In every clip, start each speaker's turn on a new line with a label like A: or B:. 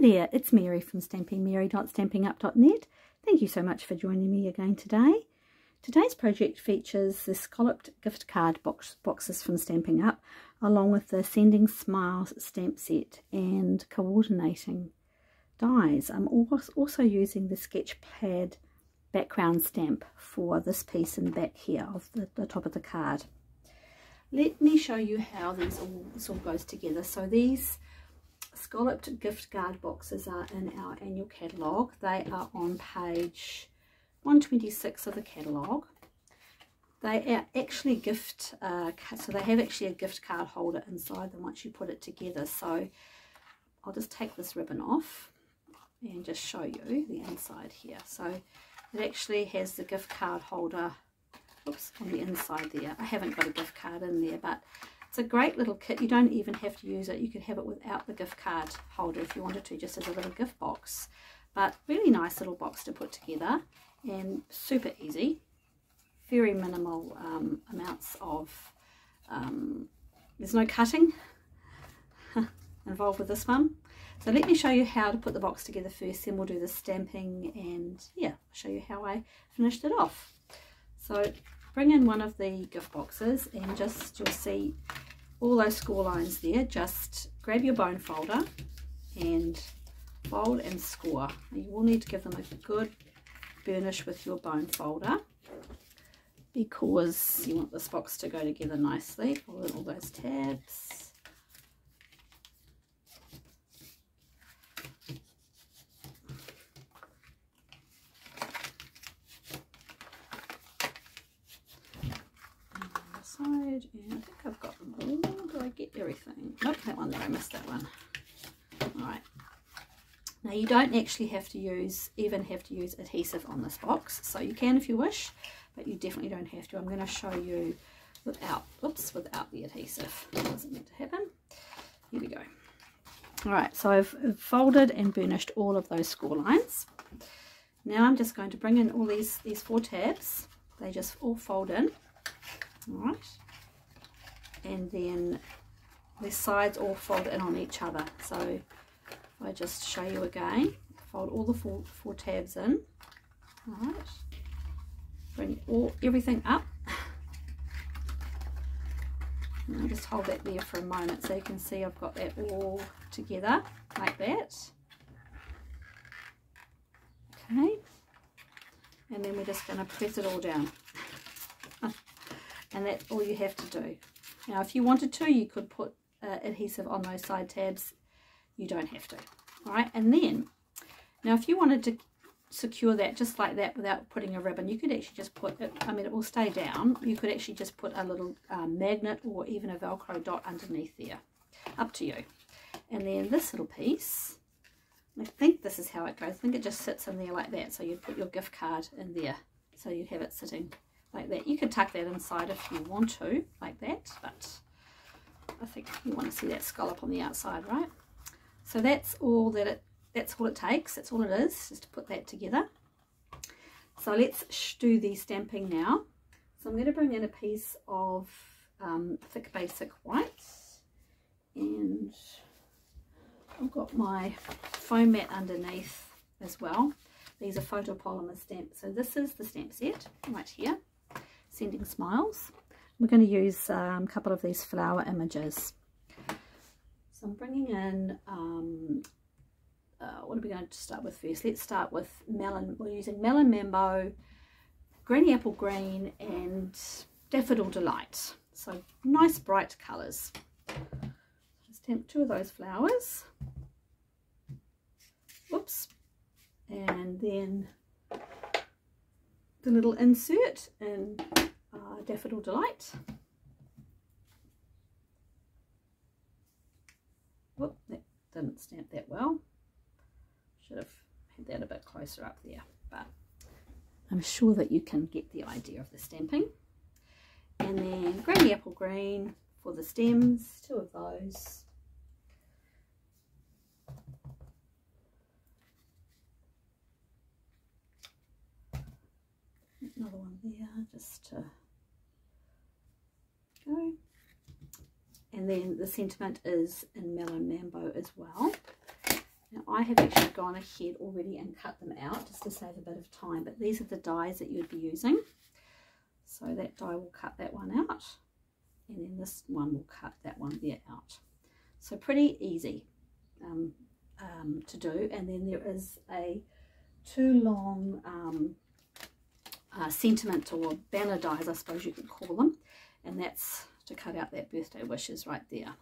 A: there, it's Mary from stampingmary.stampingup.net. Thank you so much for joining me again today. Today's project features the Scalloped gift card boxes from Stampin' Up, along with the Sending Smiles stamp set and coordinating dies. I'm also using the sketch pad background stamp for this piece in the back here of the top of the card. Let me show you how this all goes together. So these Scalloped gift card boxes are in our annual catalogue. They are on page 126 of the catalogue. They are actually so they have actually a gift card holder inside them once you put it together. So I'll just take this ribbon off and just show you the inside here. So it actually has the gift card holder, oops, on the inside there. I haven't got a gift card in there, but it's a great little kit. You don't even have to use it. You could have it without the gift card holder if you wanted to, just as a little gift box. But really nice little box to put together and super easy. Very minimal amounts of, there's no cutting involved with this one. So let me show you how to put the box together first, then we'll do the stamping and yeah, I'll show you how I finished it off. So bring in one of the gift boxes and just, you'll see all those score lines there. Just grab your bone folder and fold and score. You will need to give them a good burnish with your bone folder because you want this box to go together nicely. Pull in all those tabs. And I think I've got them all. Do I get everything? Nope, that one there, I missed that one. Alright. Now you don't actually have to use adhesive on this box. So you can if you wish, but you definitely don't have to. I'm going to show you without the adhesive. That wasn't meant to happen. Here we go. Alright, so I've folded and burnished all of those score lines. Now I'm just going to bring in all these 4 tabs. They just all fold in. Alright, and then the sides all fold in on each other. So if I just show you again, fold all the four tabs in. Alright, bring everything up. And I'll just hold that there for a moment so you can see I've got that all together like that. Okay, and then we're just going to press it all down. And that's all you have to do. Now if you wanted to, you could put adhesive on those side tabs. You don't have to. Alright, and then now if you wanted to secure that just like that without putting a ribbon, you could actually just put it, I mean it will stay down, you could actually just put a little magnet or even a Velcro dot underneath there. Up to you. And then this little piece, I think this is how it goes. I think it just sits in there like that. So you'd put your gift card in there. So you'd have it sitting like that. You could tuck that inside if you want to, like that, but I think you want to see that scallop on the outside, right? So that's all it takes. That's all it is, just to put that together. So let's do the stamping now. So I'm going to bring in a piece of thick basic white, and I've got my foam mat underneath as well. These are photopolymer stamps. So this is the stamp set right here. Sending Smiles. We're going to use a couple of these flower images. So I'm bringing in, what are we going to start with first? Let's start with melon. We're using Melon Mambo, Granny Apple Green and Daffodil Delight. So nice bright colours. Stamp 2 of those flowers. Whoops. And then the little insert in Daffodil Delight. Whoop, that didn't stamp that well. Should have had that a bit closer up there, but I'm sure that you can get the idea of the stamping. And then Granny Apple Green for the stems, 2 of those. Another one there just to go. And then the sentiment is in Melon Mambo as well. Now I have actually gone ahead already and cut them out just to save a bit of time, but these are the dies that you'd be using. So that die will cut that one out, and then this one will cut that one there out. So pretty easy to do. And then there is a 2 long sentiment or banner dies, I suppose you could call them, and that's to cut out that birthday wishes right there.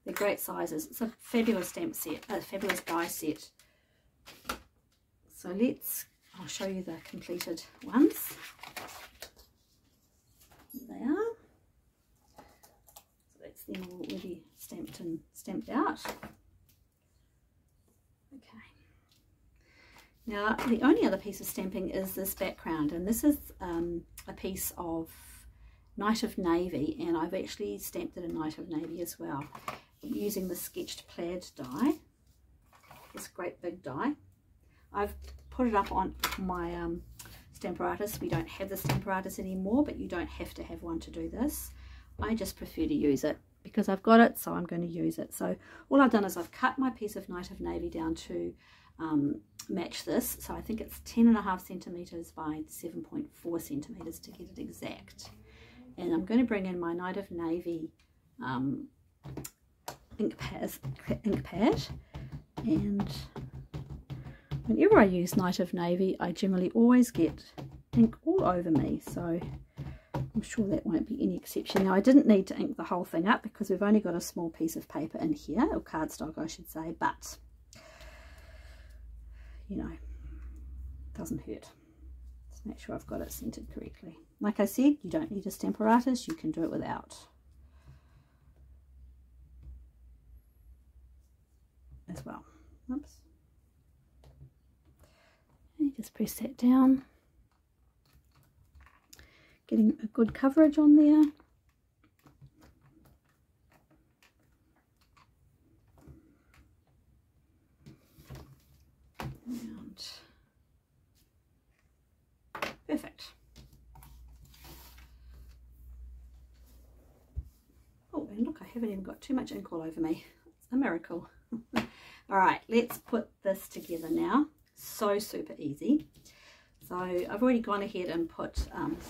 A: They're great sizes. It's a fabulous stamp set, a fabulous die set. So I'll show you the completed ones. There they are. So that's them already stamped and stamped out. Okay. Now the only other piece of stamping is this background, and this is a piece of Night of Navy, and I've actually stamped it in Night of Navy as well, using the sketched plaid die, this great big die. I've put it up on my Stamparatus. We don't have the Stamparatus anymore, but you don't have to have one to do this. I just prefer to use it because I've got it, so I'm going to use it. So all I've done is I've cut my piece of Night of Navy down to match this. So I think it's 10.5 centimeters by 7.4 centimeters to get it exact. And I'm going to bring in my Night of Navy ink pad, and whenever I use Night of Navy I generally always get ink all over me, so I'm sure that won't be any exception. Now I didn't need to ink the whole thing up because we've only got a small piece of paper in here, or cardstock I should say, but you know, it doesn't hurt. Let's make sure I've got it centered correctly. Like I said, you don't need a Stamparatus, you can do it without. As well. Oops. And just press that down. Getting a good coverage on there. And perfect. Oh, and look, I haven't even got too much ink all over me. It's a miracle. All right, let's put this together now. So super easy. So I've already gone ahead and put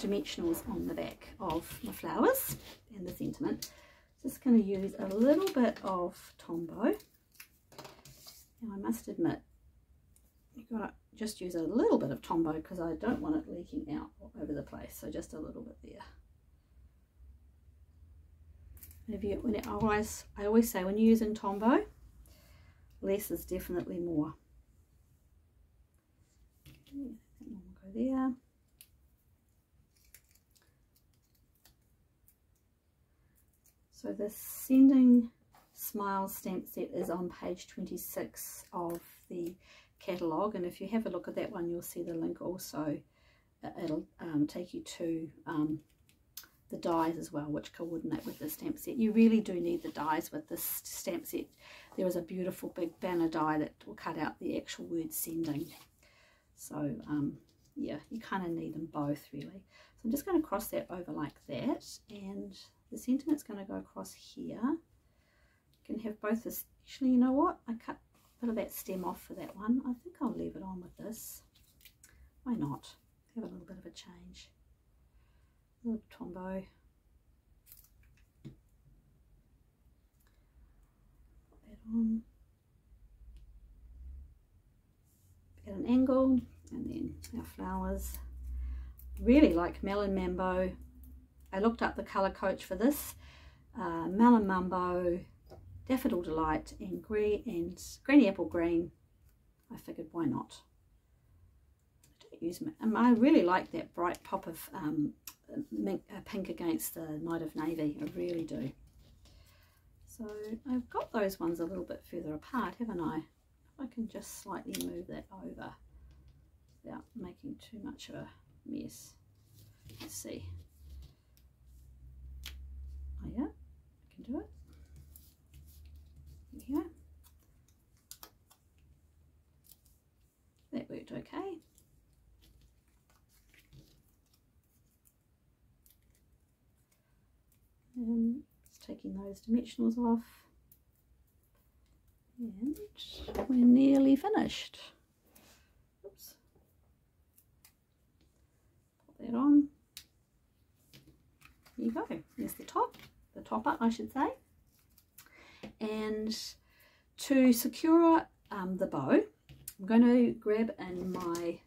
A: dimensionals on the back of my flowers and the sentiment. Just going to use a little bit of Tombow. Now I must admit, you've got to just use a little bit of Tombow because I don't want it leaking out all over the place. So just a little bit there. I always say when you're using Tombow, less is definitely more. Okay, that one will go there. So the Sending Smiles stamp set is on page 26 of the catalogue, and if you have a look at that one you'll see the link also. It'll take you to the dies as well, which coordinate with the stamp set. You really do need the dies with this stamp set. There is a beautiful big banner die that will cut out the actual word sending. So yeah, you kind of need them both really. So I'm just going to cross that over like that, and the sentiment's going to go across here. You can have both this. Actually, you know what? I cut a bit of that stem off for that one. I think I'll leave it on with this. Why not? Have a little bit of a change. A little Tombow. Put that on. At an angle, and then our flowers. Really like Melon Mambo. I looked up the colour coach for this. Melon Mambo, Daffodil Delight, and Granny Apple Green. I figured why not. I don't use I really like that bright pop of pink against the Night of Navy. I really do. So I've got those ones a little bit further apart, haven't I? If I can just slightly move that over without making too much of a mess. Let's see. Oh yeah, I can do it. There you go. That worked okay. And just taking those dimensionals off. And And we're nearly finished. Oops. Put that on. There you go. There's the topper, I should say. And to secure the bow, I'm going to grab in my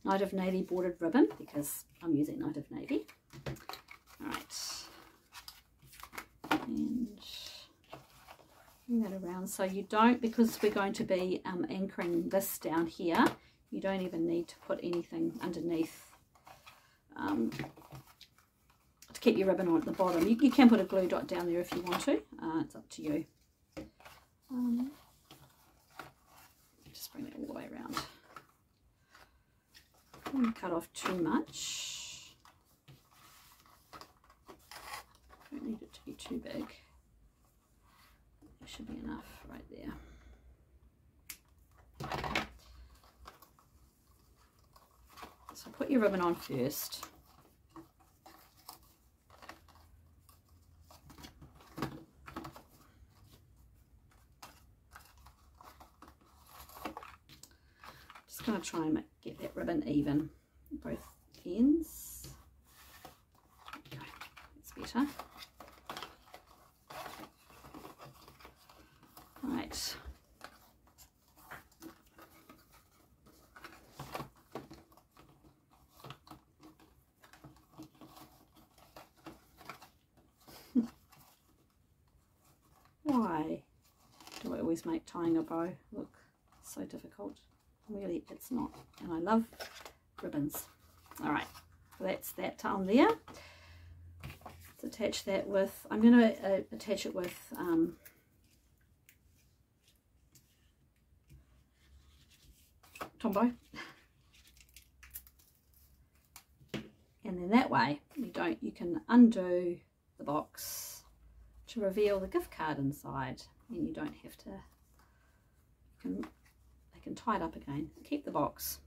A: Night of Navy bordered ribbon because I'm using Night of Navy. Alright. And bring that around so you don't, because we're going to be anchoring this down here, you don't even need to put anything underneath to keep your ribbon on at the bottom. You can put a glue dot down there if you want to, it's up to you. Just bring it all the way around. Don't cut off too much. Don't need it to be too big. There should be enough right there. So put your ribbon on first. Just going to try and get that ribbon even, both ends. Okay, that's better. Right. Why do I always make tying a bow look so difficult? Really, it's not, and I love ribbons. All right, so that's that on there. Let's attach that with, I'm going to attach it with Tombow, and then that way you can undo the box to reveal the gift card inside, and you don't have to. They can tie it up again. Keep the box,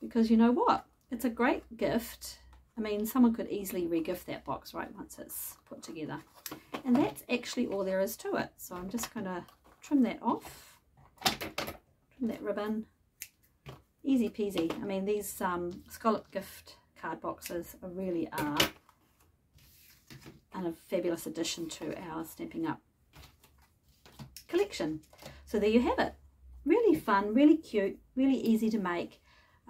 A: because you know what? It's a great gift. I mean, someone could easily re-gift that box, right, once it's put together. And that's actually all there is to it. So I'm just going to trim that off. Trim that ribbon. Easy peasy. I mean, these scalloped gift card boxes really are a fabulous addition to our Stampin' Up! Collection. So there you have it. Really fun, really cute, really easy to make.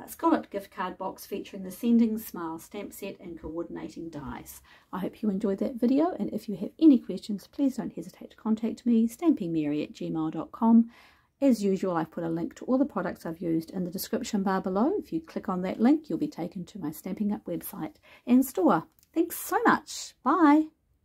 A: Scalloped gift card box featuring the Sending Smile stamp set and coordinating dies. I hope you enjoyed that video, and if you have any questions, please don't hesitate to contact me, stampingmary@gmail.com. As usual, I've put a link to all the products I've used in the description bar below. If you click on that link, you'll be taken to my Stampin' Up! Website and store. Thanks so much. Bye.